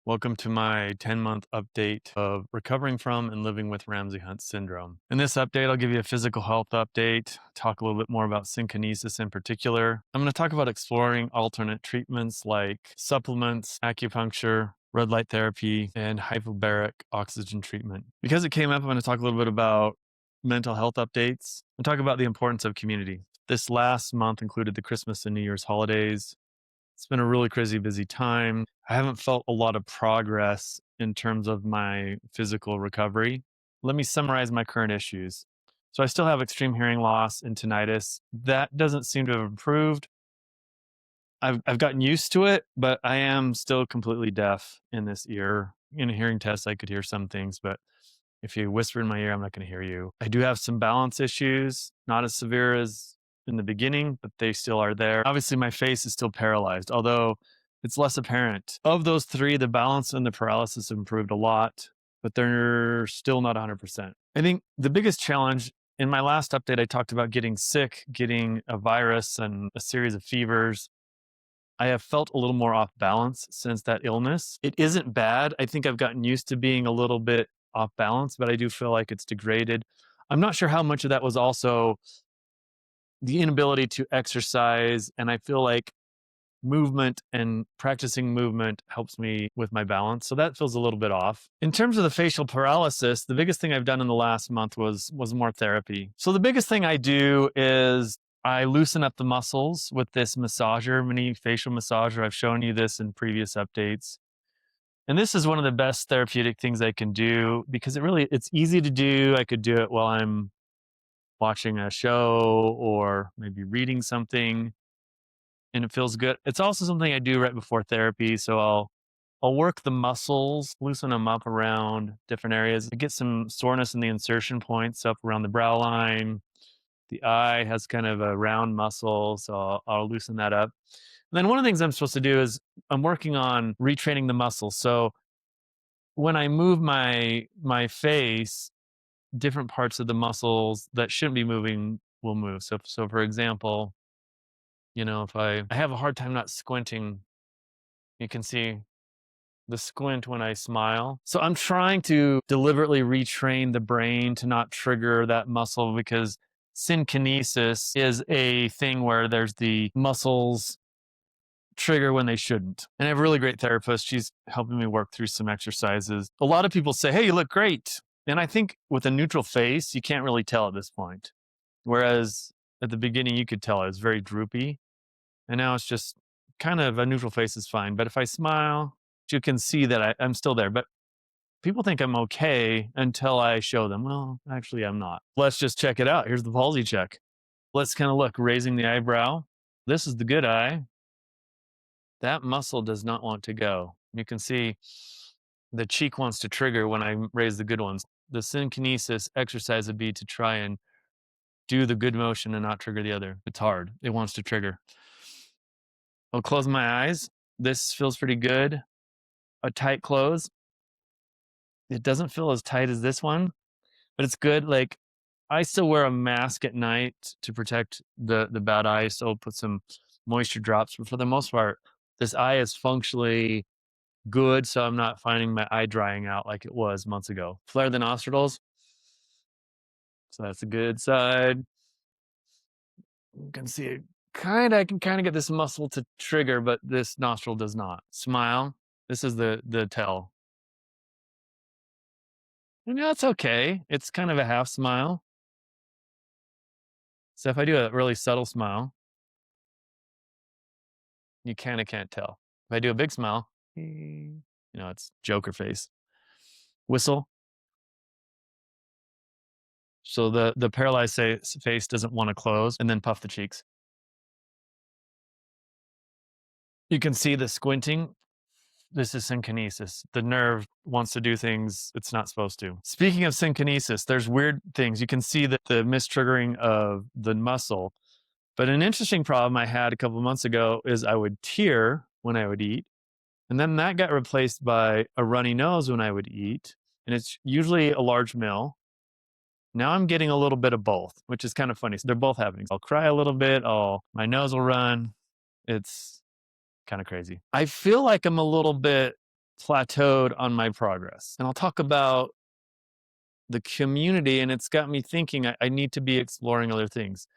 Welcome to my 10-month update of recovering from and living with Ramsay Hunt Syndrome. In this update, I'll give you a physical health update, talk a little bit more about synkinesis in particular. I'm going to talk about exploring alternate treatments like supplements, acupuncture, red light therapy, and hyperbaric oxygen treatment. Because it came up, I'm going to talk a little bit about mental health updates and talk about the importance of community. This last month included the Christmas and New Year's holidays. It's been a really crazy busy time. I haven't felt a lot of progress in terms of my physical recovery. Let me summarize my current issues. So I still have extreme hearing loss and tinnitus. That doesn't seem to have improved. I've gotten used to it, but I am still completely deaf in this ear. In a hearing test, I could hear some things, but if you whisper in my ear, I'm not going to hear you. I do have some balance issues, not as severe as in the beginning, but they still are there. Obviously, my face is still paralyzed, although it's less apparent. Of those three, the balance and the paralysis have improved a lot, but they're still not 100%. I think the biggest challenge in my last update, I talked about getting sick, getting a virus and a series of fevers. I have felt a little more off balance since that illness. It isn't bad. I think I've gotten used to being a little bit off balance, but I do feel like it's degraded. I'm not sure how much of that was also the inability to exercise. And I feel like movement and practicing movement helps me with my balance. So that feels a little bit off. In terms of the facial paralysis, the biggest thing I've done in the last month was more therapy. So the biggest thing I do is I loosen up the muscles with this massager, mini facial massager. I've shown you this in previous updates. And this is one of the best therapeutic things I can do because it's easy to do. I could do it while I'm watching a show or maybe reading something, and it feels good. It's also something I do right before therapy. So I'll work the muscles, loosen them up around different areas. I get some soreness in the insertion points up around the brow line. The eye has kind of a round muscle, so I'll loosen that up. And then one of the things I'm supposed to do is I'm working on retraining the muscles. So when I move my face, different parts of the muscles that shouldn't be moving will move. So for example, if I have a hard time not squinting, you can see the squint when I smile. So I'm trying to deliberately retrain the brain to not trigger that muscle because synkinesis is a thing where there's the muscles trigger when they shouldn't. And I have a really great therapist. She's helping me work through some exercises. A lot of people say, "Hey, you look great." And I think with a neutral face, you can't really tell at this point. Whereas at the beginning, you could tell I was very droopy. And now it's just kind of a neutral face is fine. But if I smile, you can see that I'm still there. But people think I'm okay until I show them, well, actually, I'm not. Let's just check it out. Here's the palsy check. Let's kind of look, raising the eyebrow. This is the good eye. That muscle does not want to go. You can see the cheek wants to trigger when I raise the good ones. The synkinesis exercise would be to try and do the good motion and not trigger the other. It's hard. It wants to trigger. I'll close my eyes. This feels pretty good. A tight close. It doesn't feel as tight as this one, but it's good. Like I still wear a mask at night to protect the bad eye. So I'll put some moisture drops, but for the most part, this eye is functionally good. So I'm not finding my eye drying out like it was months ago. Flare the nostrils. So that's a good side. You can see it I can kind of get this muscle to trigger, but this nostril does not. Smile. This is the tell. And that's okay. It's kind of a half smile. So if I do a really subtle smile, you kind of can't tell. If I do a big smile, it's Joker face. Whistle. So the paralyzed face doesn't want to close, and then puff the cheeks. You can see the squinting. This is synkinesis. The nerve wants to do things it's not supposed to. Speaking of synkinesis, there's weird things. You can see that the mistriggering of the muscle. But an interesting problem I had a couple of months ago is I would tear when I would eat. And then that got replaced by a runny nose when I would eat. And it's usually a large meal. Now I'm getting a little bit of both, which is kind of funny. So they're both happening. I'll cry a little bit. My nose will run. It's kind of crazy. I feel like I'm a little bit plateaued on my progress. And I'll talk about the community, and it's got me thinking I need to be exploring other things.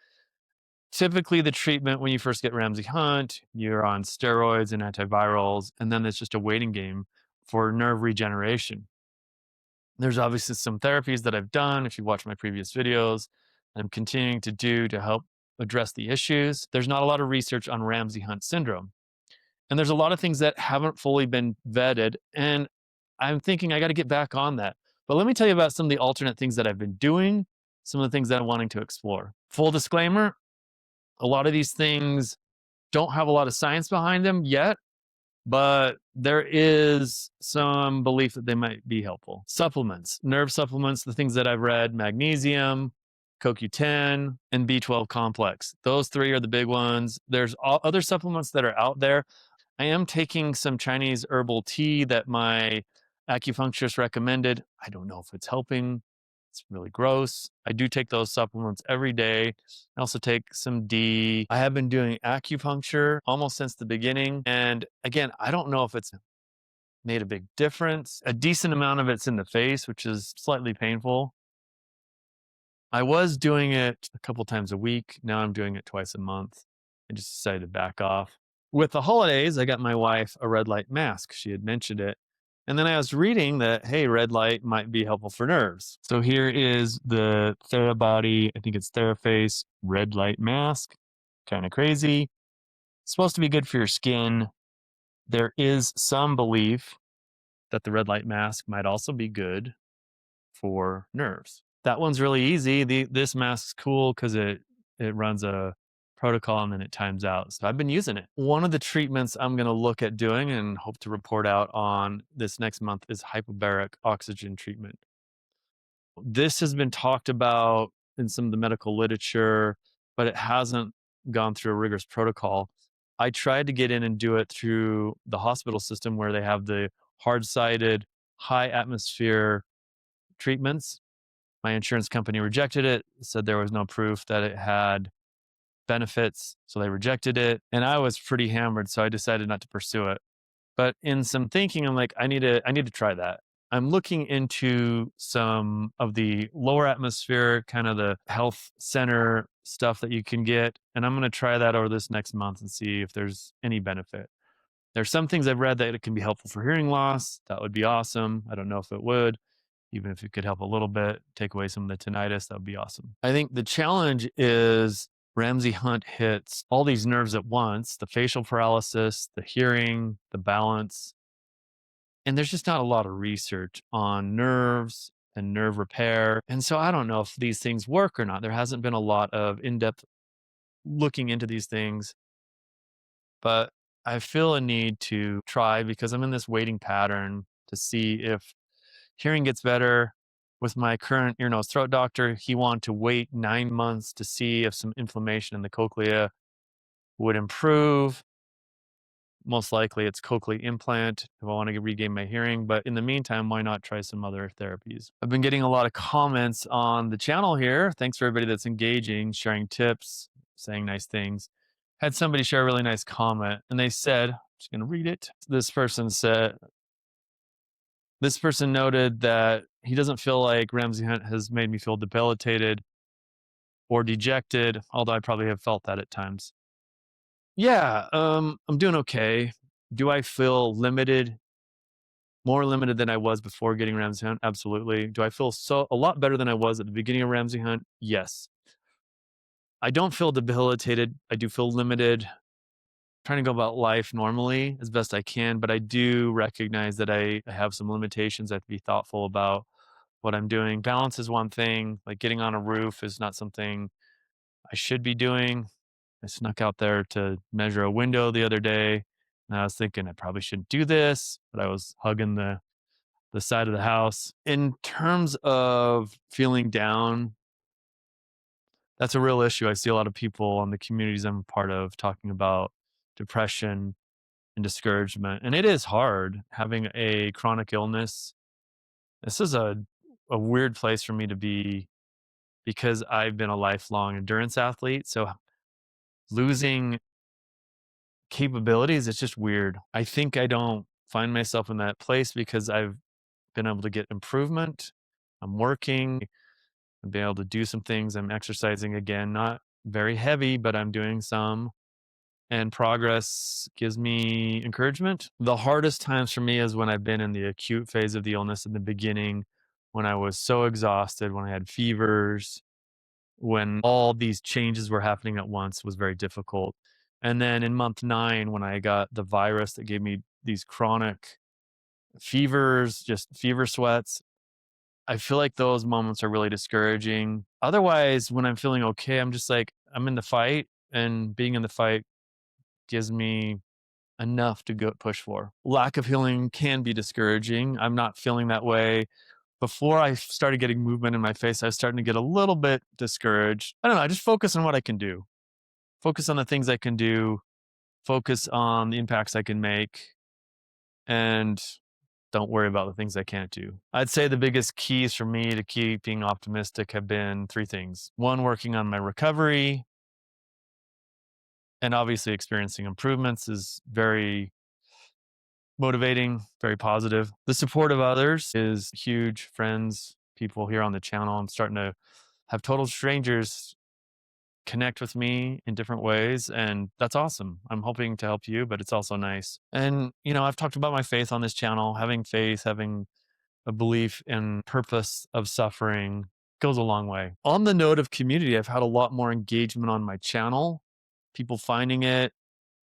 Typically, the treatment when you first get Ramsay Hunt, you're on steroids and antivirals, and then it's just a waiting game for nerve regeneration. There's obviously some therapies that I've done. If you watch my previous videos, I'm continuing to do to help address the issues. There's not a lot of research on Ramsay Hunt syndrome. And there's a lot of things that haven't fully been vetted. And I'm thinking I got to get back on that. But let me tell you about some of the alternate things that I've been doing, some of the things that I'm wanting to explore. Full disclaimer, a lot of these things don't have a lot of science behind them yet, but there is some belief that they might be helpful. Supplements, nerve supplements, the things that I've read: magnesium, CoQ10, and B12 complex. Those three are the big ones. There's other supplements that are out there. I am taking some Chinese herbal tea that my acupuncturist recommended. I don't know if it's helping. It's really gross. I do take those supplements every day. I also take some D. I have been doing acupuncture almost since the beginning. And again, I don't know if it's made a big difference. A decent amount of it's in the face, which is slightly painful. I was doing it a couple times a week. Now I'm doing it twice a month. I just decided to back off. With the holidays, I got my wife a red light mask. She had mentioned it. And then I was reading that, hey, red light might be helpful for nerves. So here is the Therabody, I think it's Theraface red light mask. Kind of crazy. It's supposed to be good for your skin. There is some belief that the red light mask might also be good for nerves. That one's really easy. This mask's cool because it runs a protocol and then it times out. So I've been using it. One of the treatments I'm going to look at doing and hope to report out on this next month is hyperbaric oxygen treatment. This has been talked about in some of the medical literature, but it hasn't gone through a rigorous protocol. I tried to get in and do it through the hospital system where they have the hard-sided, high atmosphere treatments. My insurance company rejected it, said there was no proof that it had benefits, so they rejected it. And I was pretty hammered, so I decided not to pursue it. But in some thinking, I'm like, I need to try that. I'm looking into some of the lower atmosphere, kind of the health center stuff that you can get. And I'm going to try that over this next month and see if there's any benefit. There's some things I've read that it can be helpful for hearing loss. That would be awesome. I don't know if it would. Even if it could help a little bit, take away some of the tinnitus, that would be awesome. I think the challenge is Ramsay Hunt hits all these nerves at once: the facial paralysis, the hearing, the balance. And there's just not a lot of research on nerves and nerve repair. And so I don't know if these things work or not. There hasn't been a lot of in-depth looking into these things, but I feel a need to try because I'm in this waiting pattern to see if hearing gets better. With my current ear, nose, throat doctor, he wanted to wait 9 months to see if some inflammation in the cochlea would improve. Most likely it's cochlear implant if I want to regain my hearing. But in the meantime, why not try some other therapies? I've been getting a lot of comments on the channel here. Thanks for everybody that's engaging, sharing tips, saying nice things. Had somebody share a really nice comment and they said, I'm just going to read it. This person noted that he doesn't feel like Ramsay Hunt has made me feel debilitated or dejected, although I probably have felt that at times. Yeah, I'm doing okay. Do I feel limited? More limited than I was before getting Ramsay Hunt? Absolutely. Do I feel a lot better than I was at the beginning of Ramsay Hunt? Yes. I don't feel debilitated. I do feel limited. Trying to go about life normally as best I can, but I do recognize that I have some limitations. I have to be thoughtful about what I'm doing. Balance is one thing. Like getting on a roof is not something I should be doing. I snuck out there to measure a window the other day, and I was thinking I probably shouldn't do this, but I was hugging the side of the house. In terms of feeling down, that's a real issue. I see a lot of people on the communities I'm a part of talking about depression and discouragement. And it is hard having a chronic illness. This is a weird place for me to be because I've been a lifelong endurance athlete. So losing capabilities, it's just weird. I think I don't find myself in that place because I've been able to get improvement. I'm working, I've been able to do some things. I'm exercising again, not very heavy, but I'm doing some. And progress gives me encouragement. The hardest times for me is when I've been in the acute phase of the illness in the beginning, when I was so exhausted, when I had fevers, when all these changes were happening at once was very difficult. And then in month 9, when I got the virus that gave me these chronic fevers, just fever sweats, I feel like those moments are really discouraging. Otherwise, when I'm feeling okay, I'm just like, I'm in the fight, and being in the fight gives me enough to go push for. Lack of healing can be discouraging. I'm not feeling that way. Before I started getting movement in my face, I was starting to get a little bit discouraged. I don't know. I just focus on what I can do, focus on the things I can do, focus on the impacts I can make, and don't worry about the things I can't do. I'd say the biggest keys for me to keeping optimistic have been 3 things. 1, working on my recovery, and obviously experiencing improvements is very motivating, very positive. The support of others is huge. Friends, people here on the channel. I'm starting to have total strangers connect with me in different ways, and that's awesome. I'm hoping to help you, but it's also nice. And, I've talked about my faith on this channel. Having faith, having a belief in purpose of suffering goes a long way. On the note of community, I've had a lot more engagement on my channel, people finding it,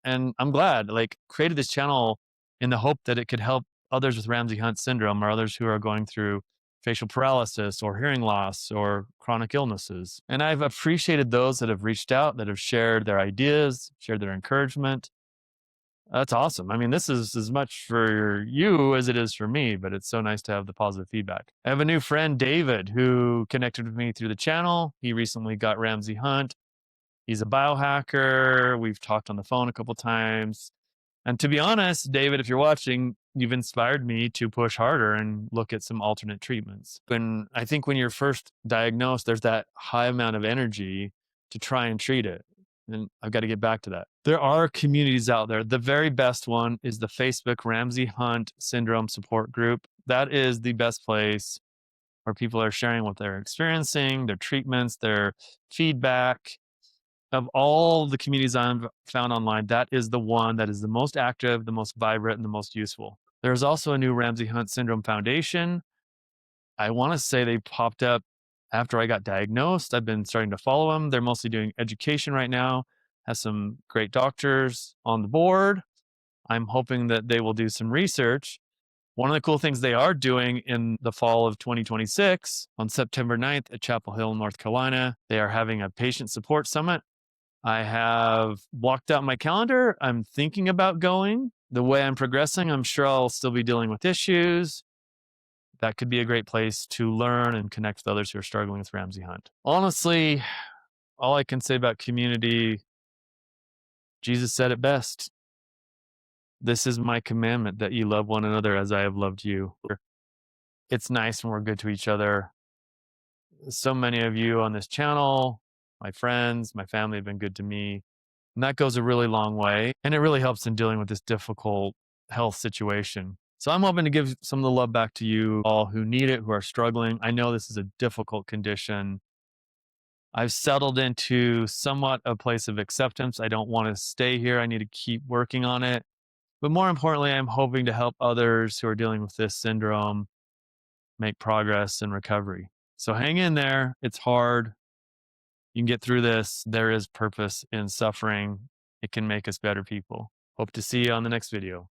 and I'm glad. Like, created this channel in the hope that it could help others with Ramsay Hunt syndrome or others who are going through facial paralysis or hearing loss or chronic illnesses. And I've appreciated those that have reached out, that have shared their ideas, shared their encouragement. That's awesome. I mean, this is as much for you as it is for me, but it's so nice to have the positive feedback. I have a new friend, David, who connected with me through the channel. He recently got Ramsay Hunt. He's a biohacker. We've talked on the phone a couple times. And to be honest, David, if you're watching, you've inspired me to push harder and look at some alternate treatments. I think when you're first diagnosed, there's that high amount of energy to try and treat it. And I've got to get back to that. There are communities out there. The very best one is the Facebook Ramsay Hunt Syndrome Support Group. That is the best place where people are sharing what they're experiencing, their treatments, their feedback. Of all the communities I've found online, that is the one that is the most active, the most vibrant, and the most useful. There's also a new Ramsay Hunt Syndrome Foundation. I want to say they popped up after I got diagnosed. I've been starting to follow them. They're mostly doing education right now, has some great doctors on the board. I'm hoping that they will do some research. One of the cool things they are doing in the fall of 2026, on September 9th at Chapel Hill, North Carolina, they are having a patient support summit. I have blocked out my calendar. I'm thinking about going. The way I'm progressing, I'm sure I'll still be dealing with issues. That could be a great place to learn and connect with others who are struggling with Ramsay Hunt. Honestly, all I can say about community, Jesus said it best. This is my commandment, that you love one another as I have loved you. It's nice when we're good to each other. So many of you on this channel, my friends, my family have been good to me. And that goes a really long way. And it really helps in dealing with this difficult health situation. So I'm hoping to give some of the love back to you all who need it, who are struggling. I know this is a difficult condition. I've settled into somewhat a place of acceptance. I don't want to stay here. I need to keep working on it. But more importantly, I'm hoping to help others who are dealing with this syndrome make progress and recovery. So hang in there. It's hard. You can get through this. There is purpose in suffering. It can make us better people. Hope to see you on the next video.